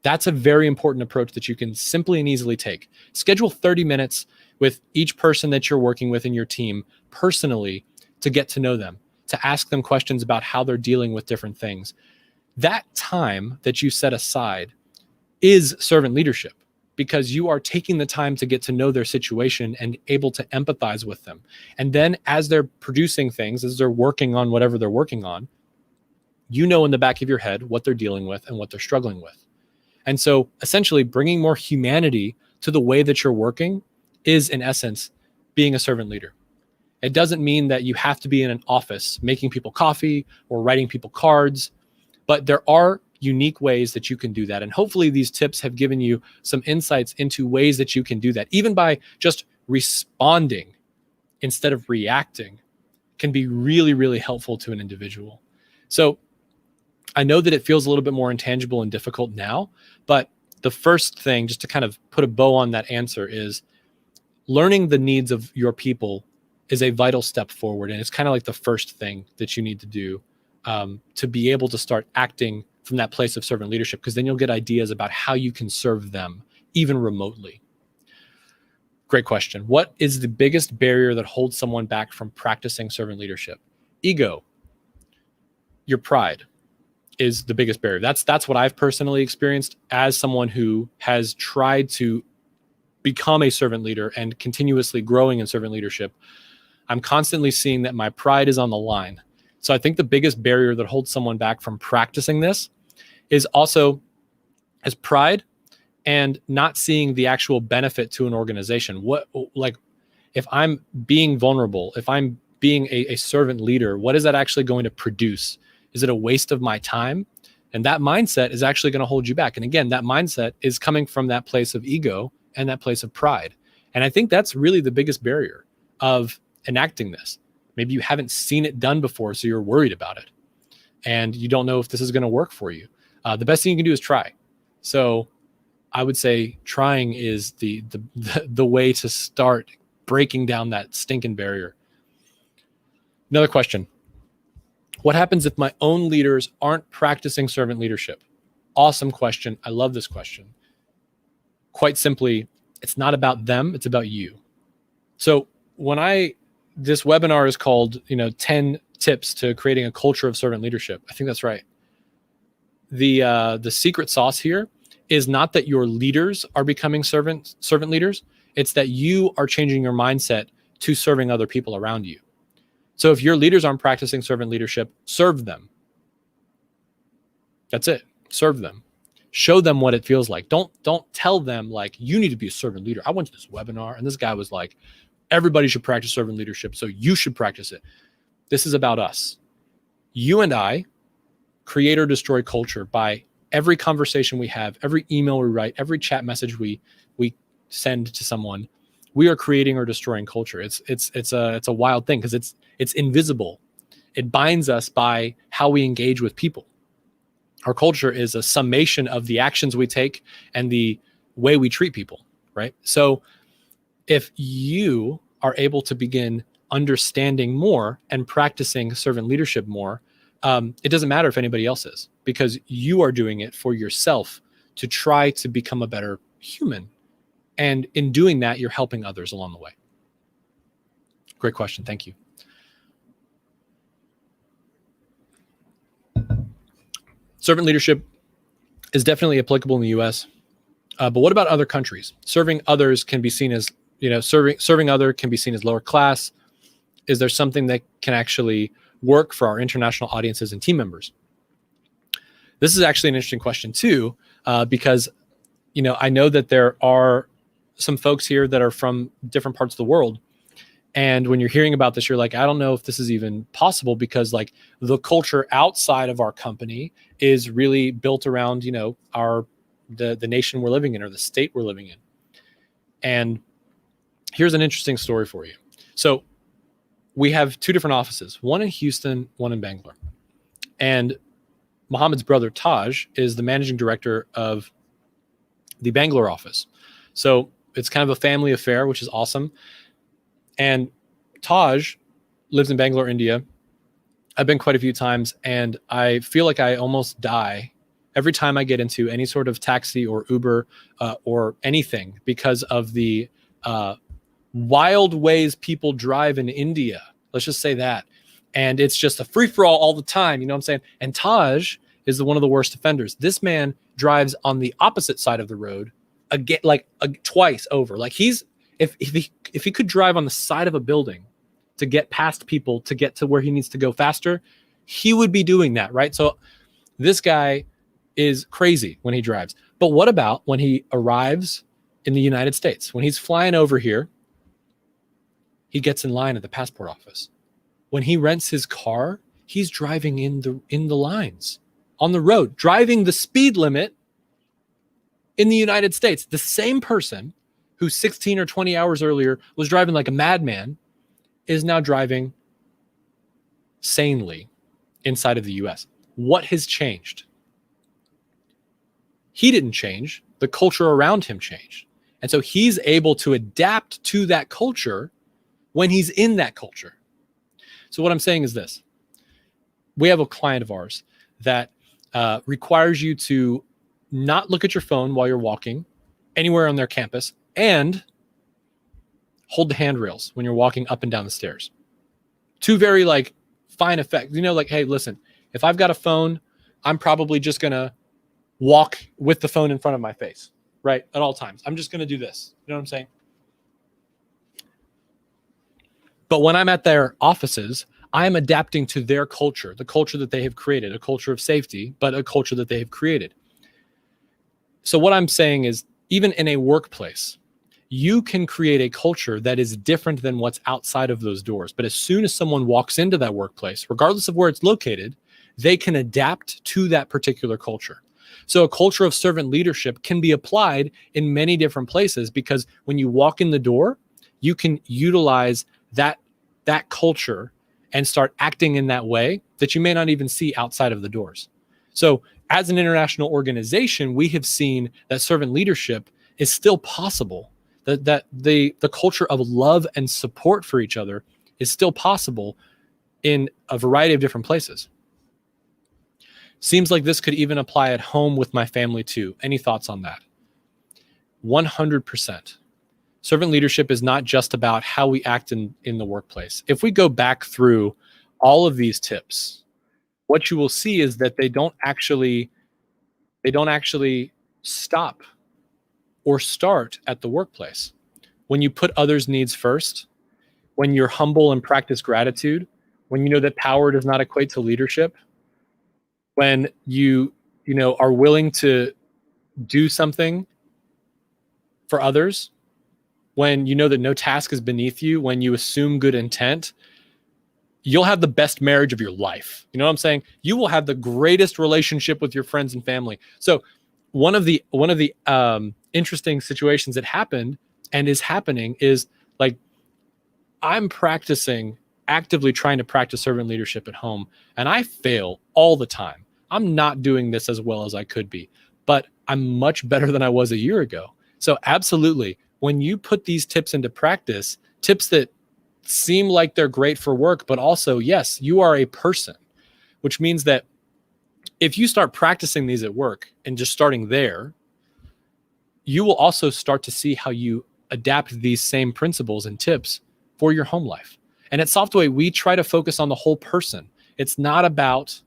That's a very important approach that you can simply and easily take. Schedule 30 minutes with each person that you're working with in your team personally to get to know them, to ask them questions about how they're dealing with different things. That time that you set aside is servant leadership because you are taking the time to get to know their situation and able to empathize with them. And then as they're producing things, as they're working on whatever they're working on, you know in the back of your head what they're dealing with and what they're struggling with. And so essentially bringing more humanity to the way that you're working is in essence being a servant leader. It doesn't mean that you have to be in an office making people coffee or writing people cards, but there are unique ways that you can do that. And hopefully these tips have given you some insights into ways that you can do that, even by just responding instead of reacting, can be really, really helpful to an individual. So I know that it feels a little bit more intangible and difficult now, but the first thing, just to kind of put a bow on that answer, is learning the needs of your people is a vital step forward. And it's kind of like the first thing that you need to do to be able to start acting from that place of servant leadership, because then you'll get ideas about how you can serve them, even remotely. Great question. What is the biggest barrier that holds someone back from practicing servant leadership? Ego. Your pride is the biggest barrier. That's what I've personally experienced as someone who has tried to become a servant leader and continuously growing in servant leadership. I'm constantly seeing that my pride is on the line. So I think the biggest barrier that holds someone back from practicing this is also as pride and not seeing the actual benefit to an organization. Like if I'm being vulnerable, if I'm being a servant leader, what is that actually going to produce? Is it a waste of my time? And that mindset is actually going to hold you back. And again, that mindset is coming from that place of ego and that place of pride. And I think that's really the biggest barrier of enacting this. Maybe you haven't seen it done before, so you're worried about it. And you don't know if this is going to work for you. The best thing you can do is try. So I would say trying is the way to start breaking down that stinking barrier. Another question. What happens if my own leaders aren't practicing servant leadership? Awesome question. I love this question. Quite simply, it's not about them, it's about you. So this webinar is called, 10 tips to creating a culture of servant leadership. I think that's right. The secret sauce here is not that your leaders are becoming servant leaders. It's that you are changing your mindset to serving other people around you. So if your leaders aren't practicing servant leadership, serve them. That's it. Serve them. Show them what it feels like. Don't tell them like, you need to be a servant leader. I went to this webinar and this guy was like, everybody should practice servant leadership, so you should practice it. This is about us. You and I create or destroy culture by every conversation we have, every email we write, every chat message we send to someone. We are creating or destroying culture. It's a wild thing because it's invisible. It binds us by how we engage with people. Our culture is a summation of the actions we take and the way we treat people, right? So if you are able to begin understanding more and practicing servant leadership more, it doesn't matter if anybody else is, because you are doing it for yourself to try to become a better human. And in doing that, you're helping others along the way. Great question. Thank you. Servant leadership is definitely applicable in the US. But what about other countries? Serving others can be seen as, serving other can be seen as lower class. Is there something that can actually work for our international audiences and team members? This is actually an interesting question too, because, I know that there are some folks here that are from different parts of the world. And when you're hearing about this, you're like, I don't know if this is even possible, because like the culture outside of our company is really built around, the nation we're living in or the state we're living in. And here's an interesting story for you. So we have two different offices, one in Houston, one in Bangalore. And Mohammed's brother, Taj, is the managing director of the Bangalore office. So it's kind of a family affair, which is awesome. And Taj lives in Bangalore, India. I've been quite a few times, and I feel like I almost die every time I get into any sort of taxi or Uber or anything, because of the wild ways people drive in India. Let's just say that. And it's just a free-for-all all the time, you know what I'm saying? And Taj is one of the worst offenders. This man drives on the opposite side of the road again, twice over. Like if he could drive on the side of a building to get past people, to get to where he needs to go faster, he would be doing that, right? So this guy is crazy when he drives. But what about when he arrives in the United States? When he's flying over here, he gets in line at the passport office. When he rents his car, he's driving in the lines. on the road, driving the speed limit in the United States. The same person who 16 or 20 hours earlier was driving like a madman is now driving sanely inside of the US. What has changed? He didn't change. The culture around him changed. And so he's able to adapt to that culture when he's in that culture. So what I'm saying is this. We have a client of ours that requires you to not look at your phone while you're walking anywhere on their campus and hold the handrails when you're walking up and down the stairs. Two very like fine effects. You know, like, hey, listen, if I've got a phone, I'm probably just going to walk with the phone in front of my face, right? At all times. I'm just going to do this. You know what I'm saying? But when I'm at their offices, I'm adapting to their culture, the culture that they have created, a culture of safety, but a culture that they have created. So what I'm saying is, even in a workplace, you can create a culture that is different than what's outside of those doors. But as soon as someone walks into that workplace, regardless of where it's located, they can adapt to that particular culture. So a culture of servant leadership can be applied in many different places, because when you walk in the door, you can utilize that culture and start acting in that way that you may not even see outside of the doors. So as an international organization, we have seen that servant leadership is still possible, that the culture of love and support for each other is still possible in a variety of different places. Seems like this could even apply at home with my family too. Any thoughts on that? 100%. Servant leadership is not just about how we act in the workplace. If we go back through all of these tips, what you will see is that they don't actually stop or start at the workplace. When you put others' needs first, when you're humble and practice gratitude, when you know that power does not equate to leadership, when you are willing to do something for others, when you know that no task is beneath you, when you assume good intent, you'll have the best marriage of your life. You know what I'm saying? You will have the greatest relationship with your friends and family. So one of the interesting situations that happened and is happening is, like, I'm actively trying to practice servant leadership at home, and I fail all the time. I'm not doing this as well as I could be, but I'm much better than I was a year ago. So absolutely, when you put these tips into practice, tips that seem like they're great for work, but also, yes, you are a person, which means that if you start practicing these at work and just starting there, you will also start to see how you adapt these same principles and tips for your home life. And at Softway, we try to focus on the whole person. It's not about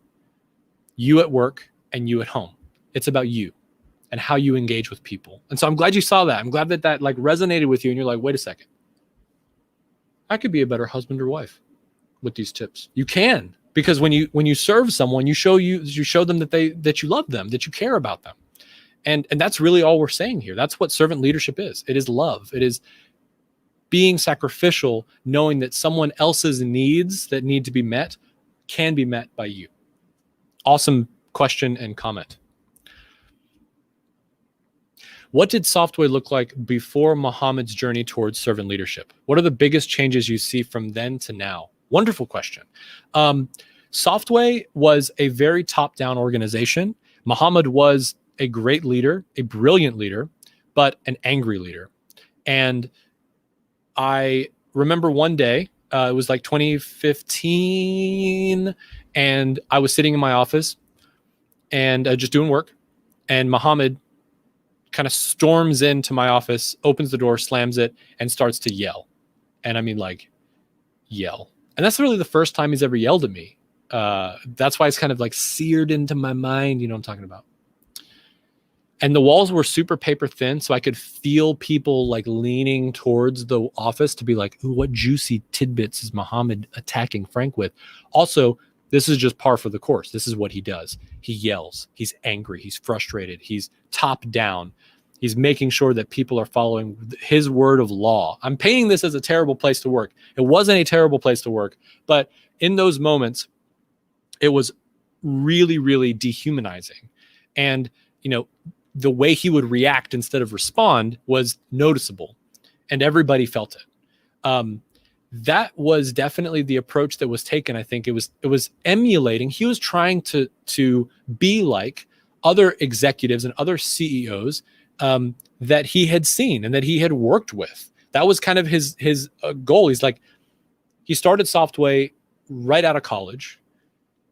you at work and you at home. It's about you and how you engage with people. And so I'm glad you saw that. I'm glad that like resonated with you and you're like, wait a second, I could be a better husband or wife with these tips. You can, because when you serve someone, you show them that you love them, that you care about them. And that's really all we're saying here. That's what servant leadership is. It is love. It is being sacrificial, knowing that someone else's needs that need to be met can be met by you. Awesome question and comment. What did Softway look like before Muhammad's journey towards servant leadership? What are the biggest changes you see from then to now? Wonderful question. Softway was a very top-down organization. Muhammad was a great leader, a brilliant leader, but an angry leader. And I remember one day, it was like 2015, and I was sitting in my office and just doing work, and Muhammad kind of storms into my office, opens the door, slams it, and starts to yell. And I mean, like, yell. And that's really the first time he's ever yelled at me. That's why it's kind of like seared into my mind. You know what I'm talking about? And the walls were super paper thin, so I could feel people like leaning towards the office to be like, ooh, what juicy tidbits is Muhammad attacking Frank with? Also, this is just par for the course. This is what he does. He yells. He's angry. He's frustrated. He's top down. He's making sure that people are following his word of law. I'm painting this as a terrible place to work. It wasn't a terrible place to work, but in those moments, it was really, really dehumanizing. And, the way he would react instead of respond was noticeable, and everybody felt it. That was definitely the approach that was taken. I think it was emulating. He was trying to be like other executives and other CEOs that he had seen and that he had worked with. That was kind of his goal. He started Softway right out of college.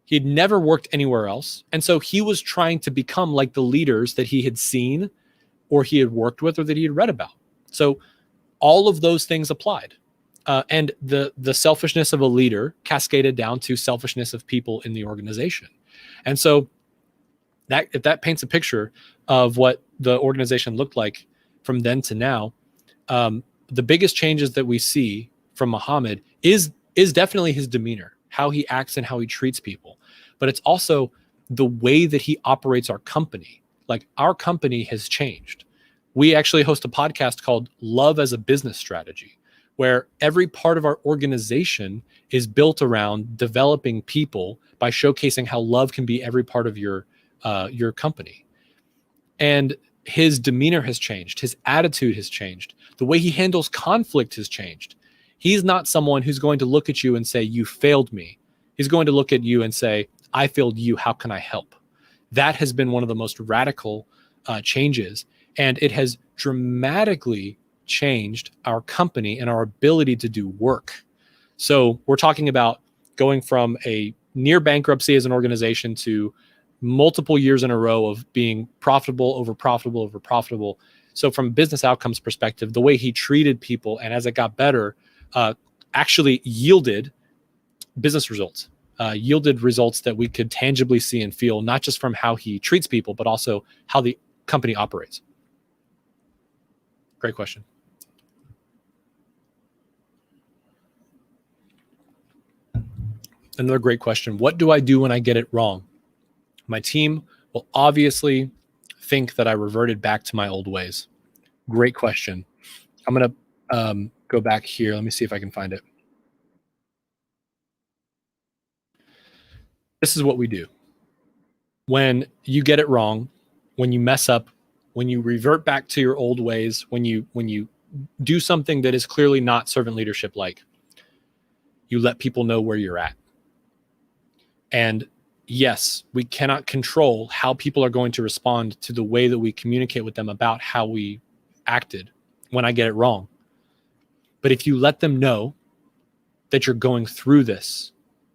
He'd never worked anywhere else. And so he was trying to become like the leaders that he had seen or he had worked with or that he had read about. So all of those things applied. And the selfishness of a leader cascaded down to selfishness of people in the organization. And so if that paints a picture of what the organization looked like from then to now, the biggest changes that we see from Muhammad is definitely his demeanor, how he acts and how he treats people. But it's also the way that he operates our company. Like, our company has changed. We actually host a podcast called Love as a Business Strategy, where every part of our organization is built around developing people by showcasing how love can be every part of your company. And his demeanor has changed. His attitude has changed. The way he handles conflict has changed. He's not someone who's going to look at you and say, "You failed me." He's going to look at you and say, "I failed you. How can I help?" That has been one of the most radical changes. And it has dramatically changed our company and our ability to do work. So we're talking about going from a near bankruptcy as an organization to multiple years in a row of being profitable over profitable over profitable. So from a business outcomes perspective, the way he treated people and as it got better, actually yielded business results, yielded results that we could tangibly see and feel, not just from how he treats people, but also how the company operates. Great question. Another great question. What do I do when I get it wrong? My team will obviously think that I reverted back to my old ways. Great question. I'm going to go back here. Let me see if I can find it. This is what we do. When you get it wrong, when you mess up, when you revert back to your old ways, when you do something that is clearly not servant leadership like, you let people know where you're at. And yes, we cannot control how people are going to respond to the way that we communicate with them about how we acted when I get it wrong. But if you let them know that you're going through this,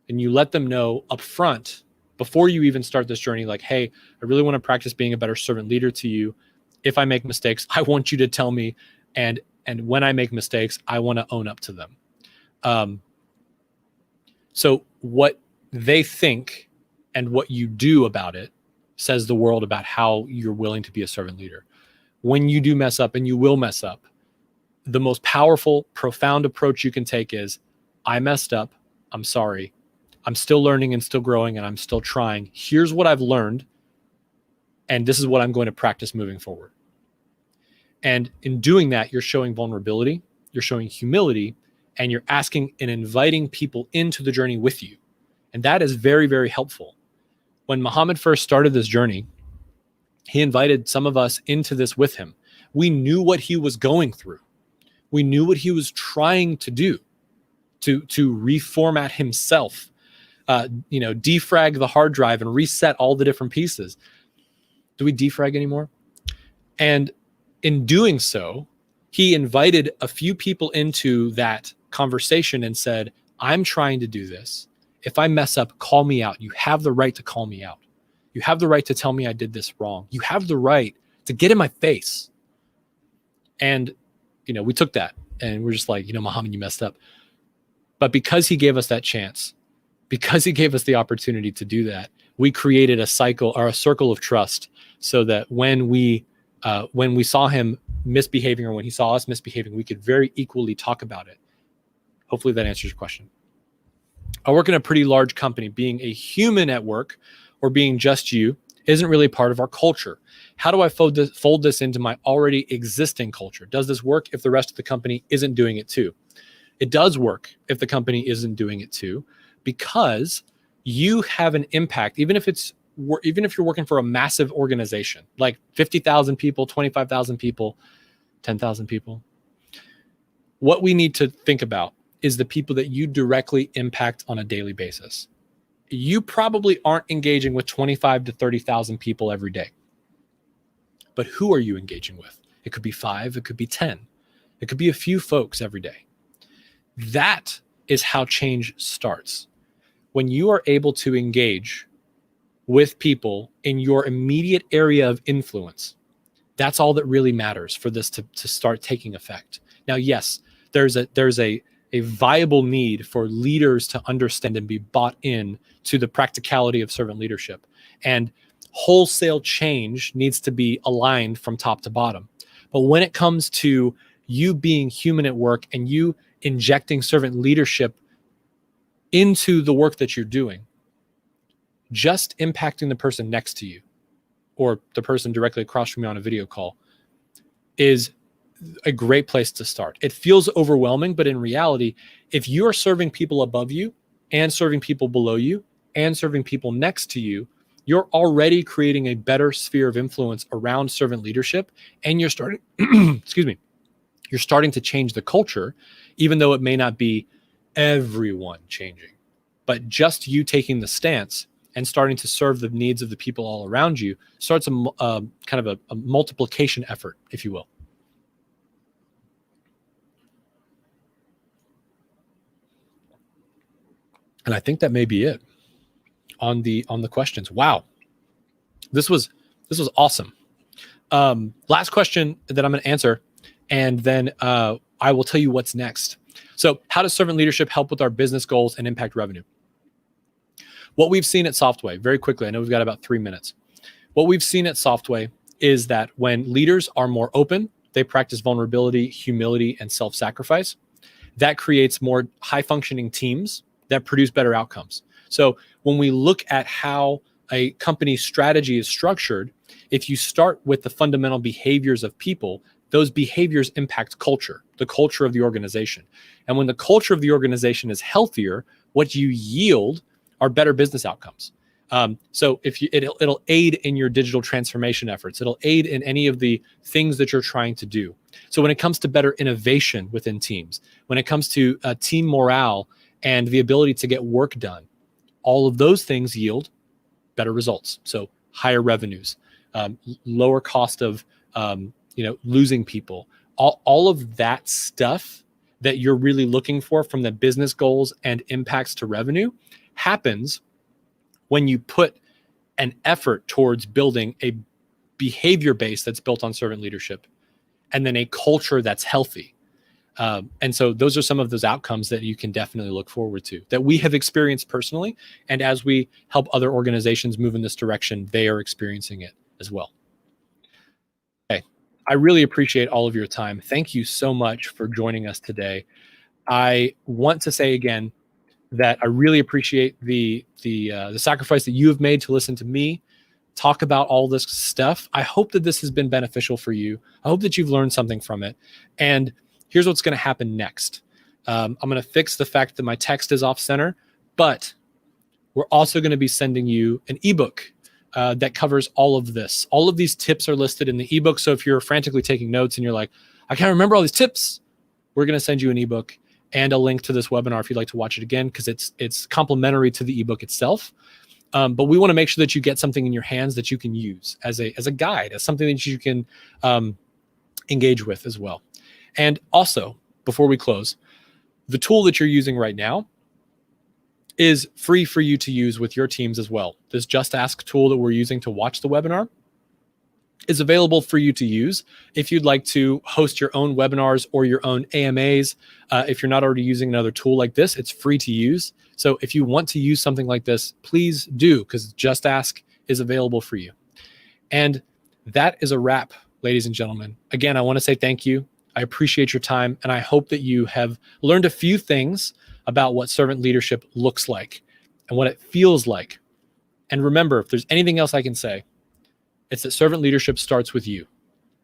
and you let them know up front before you even start this journey, like, "Hey, I really want to practice being a better servant leader to you. If I make mistakes, I want you to tell me. And when I make mistakes, I want to own up to them." So what they think and what you do about it says the world about how you're willing to be a servant leader. When you do mess up, and you will mess up, the most powerful, profound approach you can take is, "I messed up. I'm sorry. I'm still learning and still growing, and I'm still trying. Here's what I've learned, and this is what I'm going to practice moving forward." And in doing that, you're showing vulnerability, you're showing humility, and you're asking and inviting people into the journey with you. And that is very, very helpful. When Muhammad first started this journey, he invited some of us into this with him. We knew what he was going through. We knew what he was trying to do to reformat himself, defrag the hard drive and reset all the different pieces. Do we defrag anymore? And in doing so, he invited a few people into that conversation and said, "I'm trying to do this. If I mess up, call me out. You have the right to call me out. You have the right to tell me I did this wrong. You have the right to get in my face." And, we took that and we're just like, "Muhammad, you messed up." But because he gave us that chance, because he gave us the opportunity to do that, we created a cycle or a circle of trust, so that when we saw him misbehaving or when he saw us misbehaving, we could very equally talk about it. Hopefully that answers your question. I work in a pretty large company. Being a human at work or being just you isn't really part of our culture. How do I fold this into my already existing culture? Does this work if the rest of the company isn't doing it too? It does work if the company isn't doing it too, because you have an impact, even if you're working for a massive organization, like 50,000 people, 25,000 people, 10,000 people. What we need to think about is the people that you directly impact on a daily basis. You probably aren't engaging with 25 to 30,000 people every day. But who are you engaging with? It could be 5, it could be 10. It could be a few folks every day. That is how change starts. When you are able to engage with people in your immediate area of influence, that's all that really matters for this to start taking effect. Now, yes, there's a viable need for leaders to understand and be bought in to the practicality of servant leadership. And wholesale change needs to be aligned from top to bottom. But when it comes to you being human at work and you injecting servant leadership into the work that you're doing, just impacting the person next to you or the person directly across from you on a video call is a great place to start. It feels overwhelming, but in reality, if you are serving people above you and serving people below you and serving people next to you, you're already creating a better sphere of influence around servant leadership, and you're starting, you're starting to change the culture, even though it may not be everyone changing, but just you taking the stance and starting to serve the needs of the people all around you starts a kind of a multiplication effort, if you will. And I think that may be it on the questions. Wow, this was awesome. Last question that I'm going to answer, and then I will tell you what's next. So, how does servant leadership help with our business goals and impact revenue? What we've seen at Softway, very quickly, I know we've got about 3 minutes. What we've seen at Softway is that when leaders are more open, they practice vulnerability, humility, and self-sacrifice. That creates more high-functioning teams that produce better outcomes. So when we look at how a company's strategy is structured, if you start with the fundamental behaviors of people, those behaviors impact culture, the culture of the organization. And when the culture of the organization is healthier, what you yield are better business outcomes. So if it'll aid in your digital transformation efforts. It'll aid in any of the things that you're trying to do. So when it comes to better innovation within teams, when it comes to team morale and the ability to get work done, all of those things yield better results. So higher revenues, lower cost of losing people, all of that stuff that you're really looking for from the business goals and impacts to revenue happens when you put an effort towards building a behavior base that's built on servant leadership and then a culture that's healthy. And so those are some of those outcomes that you can definitely look forward to, that we have experienced personally. And as we help other organizations move in this direction, they are experiencing it as well. Okay. I really appreciate all of your time. Thank you so much for joining us today. I want to say again that I really appreciate the sacrifice that you have made to listen to me talk about all this stuff. I hope that this has been beneficial for you. I hope that you've learned something from it. And here's what's going to happen next. I'm going to fix the fact that my text is off center, but we're also going to be sending you an ebook that covers all of this. All of these tips are listed in the ebook. So if you're frantically taking notes and you're like, I can't remember all these tips, we're going to send you an ebook and a link to this webinar if you'd like to watch it again, because it's complementary to the ebook itself. But we want to make sure that you get something in your hands that you can use as a guide, as something that you can engage with as well. And also, before we close, the tool that you're using right now is free for you to use with your teams as well. This Just Ask tool that we're using to watch the webinar is available for you to use if you'd like to host your own webinars or your own AMAs. If you're not already using another tool like this, it's free to use. So if you want to use something like this, please do, because Just Ask is available for you. And that is a wrap, ladies and gentlemen. Again, I want to say thank you. I appreciate your time, and I hope that you have learned a few things about what servant leadership looks like and what it feels like. And remember, if there's anything else I can say, it's that servant leadership starts with you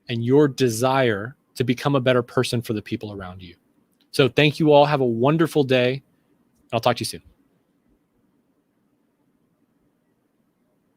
and your desire to become a better person for the people around you. So thank you all. Have a wonderful day. I'll talk to you soon.